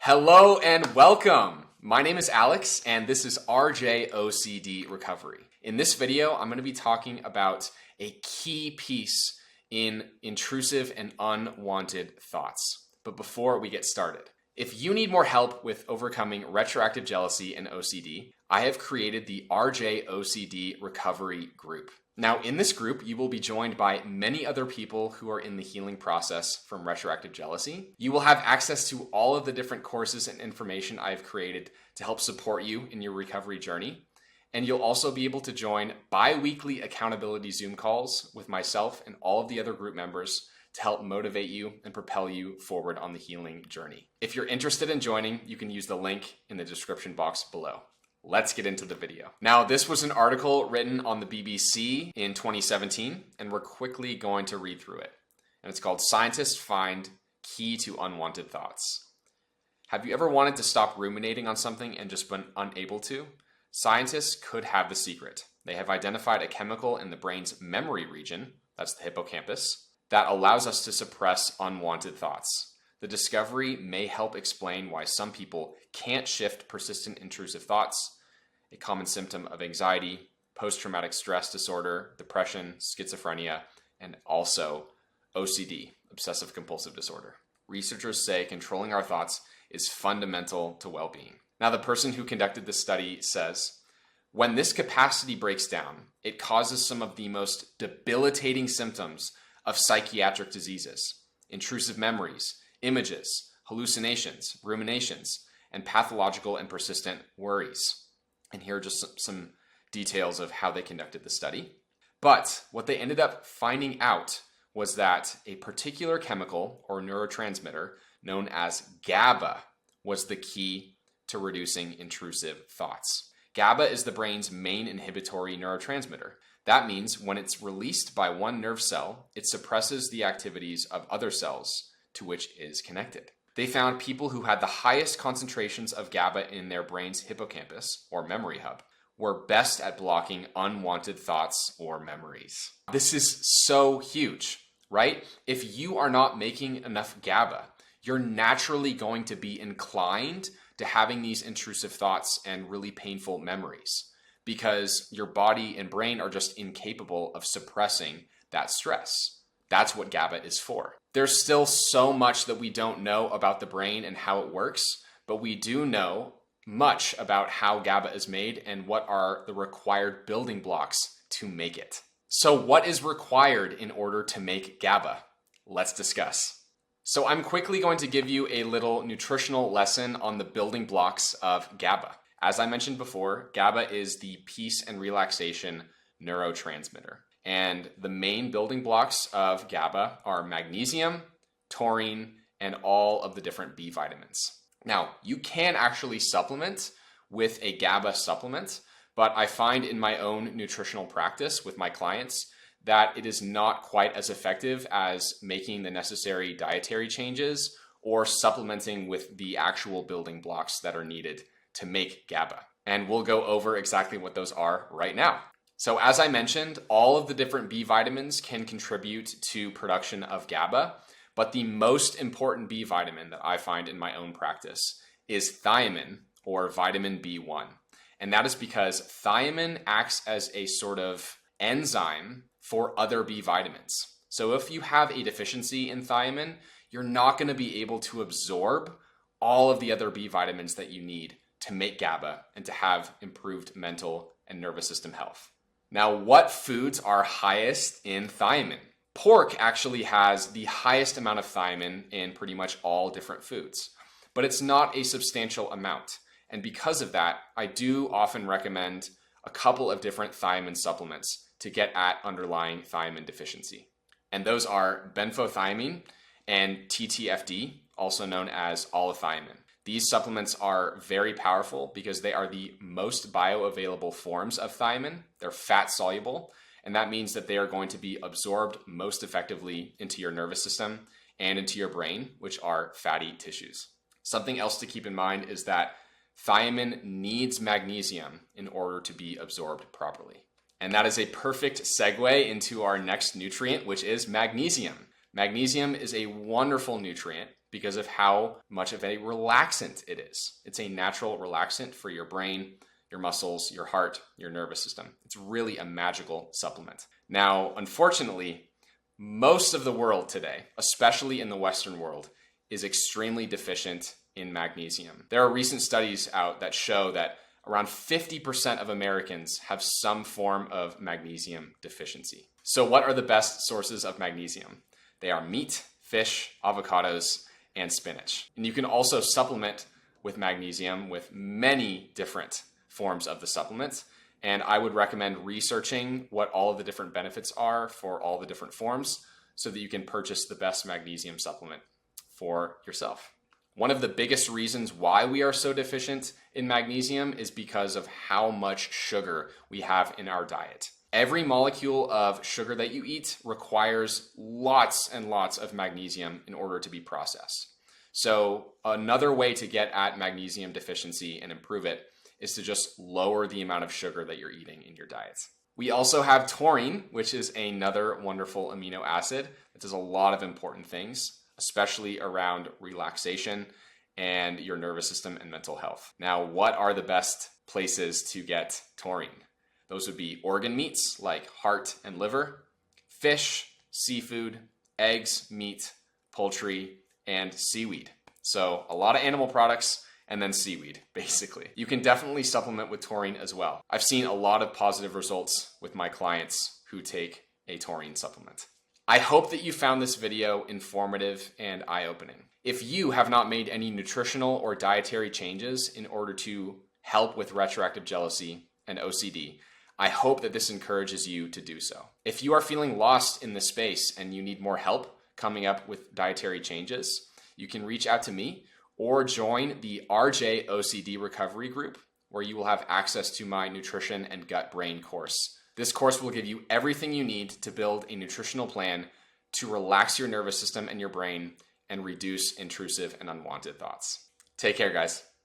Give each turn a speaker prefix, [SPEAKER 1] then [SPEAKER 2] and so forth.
[SPEAKER 1] Hello and welcome. My name is Alex and this is RJ OCD Recovery. In this video, I'm going to be talking about a key piece in intrusive and unwanted thoughts. But before we get started, if you need more help with overcoming retroactive jealousy and OCD, I have created the RJ OCD Recovery Group. Now, in this group, you will be joined by many other people who are in the healing process from retroactive jealousy. You will have access to all of the different courses and information I've created to help support you in your recovery journey. And you'll also be able to join bi-weekly accountability Zoom calls with myself and all of the other group members to help motivate you and propel you forward on the healing journey. If you're interested in joining, you can use the link in the description box below. Let's get into the video. Now, this was an article written on the BBC in 2017, and we're quickly going to read through it. And it's called Scientists Find Key to Unwanted Thoughts. Have you ever wanted to stop ruminating on something and just been unable to? Scientists could have the secret. They have identified a chemical in the brain's memory region, that's the hippocampus, that allows us to suppress unwanted thoughts. The discovery may help explain why some people can't shift persistent intrusive thoughts, a common symptom of anxiety, post-traumatic stress disorder, depression, schizophrenia, and also OCD, obsessive compulsive disorder. Researchers say controlling our thoughts is fundamental to well-being. Now, the person who conducted this study says, when this capacity breaks down, it causes some of the most debilitating symptoms of psychiatric diseases, intrusive memories, images, hallucinations, ruminations, and pathological and persistent worries. And here are just some details of how they conducted the study. But what they ended up finding out was that a particular chemical or neurotransmitter known as GABA was the key to reducing intrusive thoughts. GABA is the brain's main inhibitory neurotransmitter. That means when it's released by one nerve cell, it suppresses the activities of other cells to which it is connected. They found people who had the highest concentrations of GABA in their brain's hippocampus, or memory hub, were best at blocking unwanted thoughts or memories. This is so huge, right? If you are not making enough GABA, you're naturally going to be inclined to having these intrusive thoughts and really painful memories because your body and brain are just incapable of suppressing that stress. That's what GABA is for. There's still so much that we don't know about the brain and how it works, but we do know much about how GABA is made and what are the required building blocks to make it. So what is required in order to make GABA? Let's discuss. So I'm quickly going to give you a little nutritional lesson on the building blocks of GABA. As I mentioned before, GABA is the peace and relaxation neurotransmitter. And the main building blocks of GABA are magnesium, taurine, and all of the different B vitamins. Now, you can actually supplement with a GABA supplement, but I find in my own nutritional practice with my clients that it is not quite as effective as making the necessary dietary changes or supplementing with the actual building blocks that are needed to make GABA. And we'll go over exactly what those are right now. So as I mentioned, all of the different B vitamins can contribute to production of GABA, but the most important B vitamin that I find in my own practice is thiamine, or vitamin B1. And that is because thiamine acts as a sort of enzyme for other B vitamins. So if you have a deficiency in thiamine, you're not going to be able to absorb all of the other B vitamins that you need to make GABA and to have improved mental and nervous system health. Now, what foods are highest in thiamine? Pork actually has the highest amount of thiamine in pretty much all different foods, but it's not a substantial amount. And because of that, I do often recommend a couple of different thiamine supplements to get at underlying thiamine deficiency. And those are benfotiamine and TTFD, also known as allethiamine. These supplements are very powerful because they are the most bioavailable forms of thiamine. They're fat soluble, and that means that they are going to be absorbed most effectively into your nervous system and into your brain, which are fatty tissues. Something else to keep in mind is that thiamine needs magnesium in order to be absorbed properly. And that is a perfect segue into our next nutrient, which is magnesium. Magnesium is a wonderful nutrient because of how much of a relaxant it is. It's a natural relaxant for your brain, your muscles, your heart, your nervous system. It's really a magical supplement. Now, unfortunately, most of the world today, especially in the Western world, is extremely deficient in magnesium. There are recent studies out that show that around 50% of Americans have some form of magnesium deficiency. So what are the best sources of magnesium? They are meat, fish, avocados, and spinach. And you can also supplement with magnesium with many different forms of the supplement. And I would recommend researching what all of the different benefits are for all the different forms so that you can purchase the best magnesium supplement for yourself. One of the biggest reasons why we are so deficient in magnesium is because of how much sugar we have in our diet. Every molecule of sugar that you eat requires lots and lots of magnesium in order to be processed. So another way to get at magnesium deficiency and improve it is to just lower the amount of sugar that you're eating in your diet. We also have taurine, which is another wonderful amino acid that does a lot of important things, especially around relaxation and your nervous system and mental health. Now, what are the best places to get taurine? Those would be organ meats like heart and liver, fish, seafood, eggs, meat, poultry, and seaweed. So a lot of animal products and then seaweed, basically. You can definitely supplement with taurine as well. I've seen a lot of positive results with my clients who take a taurine supplement. I hope that you found this video informative and eye-opening. If you have not made any nutritional or dietary changes in order to help with retroactive jealousy and OCD, I hope that this encourages you to do so. If you are feeling lost in this space and you need more help coming up with dietary changes, you can reach out to me or join the RJ OCD recovery group, where you will have access to my nutrition and gut brain course. This course will give you everything you need to build a nutritional plan to relax your nervous system and your brain and reduce intrusive and unwanted thoughts. Take care, guys.